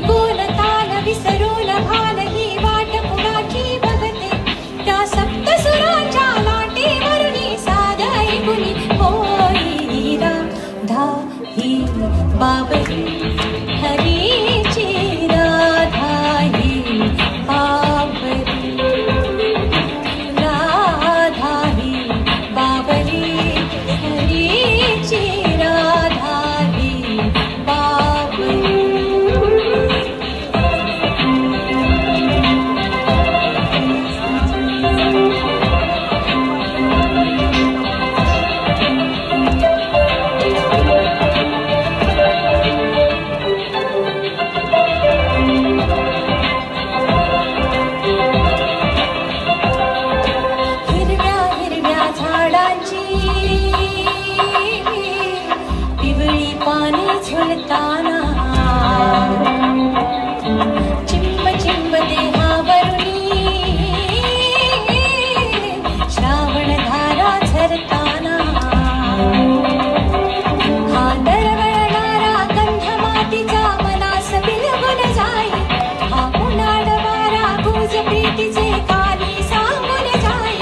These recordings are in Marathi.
ऐकून ताल विसरून भान ही वाट कुणाची बघते त्या सप्तसुरांच्या लाटेवरून साध ऐकुनी होई राधा ही बाबरी हरीची राधा ही बाबरी राधा ही बाबरी हरीची राधा ही बाबरी पिवळी पाने झुलताना चिंब चिंब देहावरुनी श्रावण धारा झरताना हा दरवळणारा गंध मातीचा मनास बिलगुन जाई हा उन्हाळ वारा गुज प्रीतीचे कानी सांगून जाई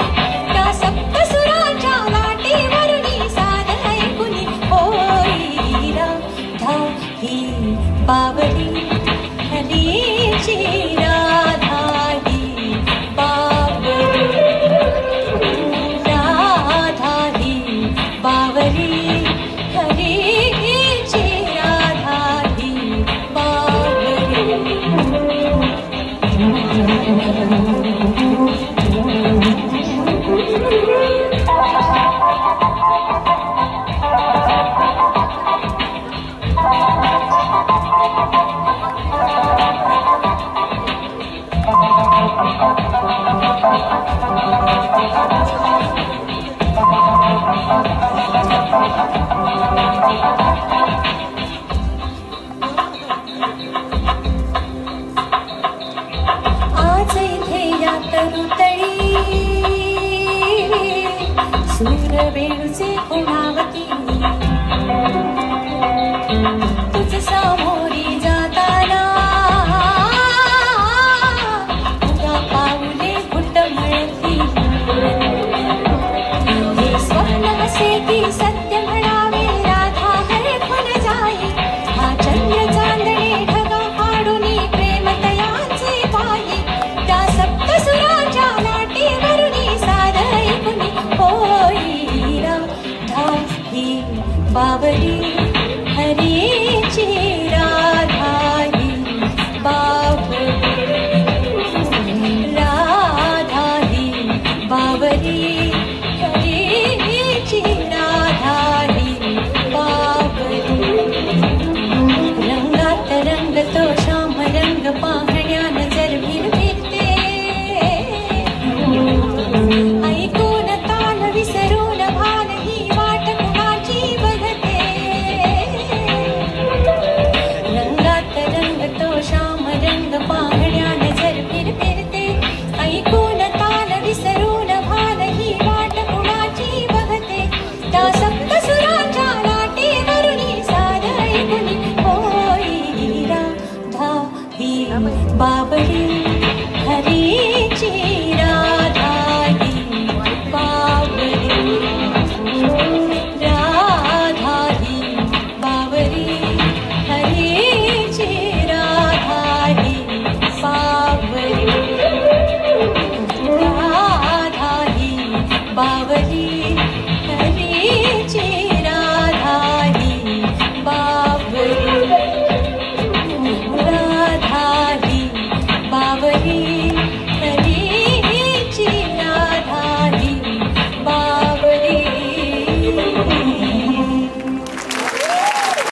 त्या सप्तसुरांच्या लाटेवरुनी साध ऐकुनी होई राधा ही बाबरी हरीची राधा ही बाबरी राधा ही बाबरी हरीची राधा ही बाबरी आज इथे या तरुतळी सूरवेणूचे खुणावती तुझ सामोरी जाताना उगा पाऊले घुटमळती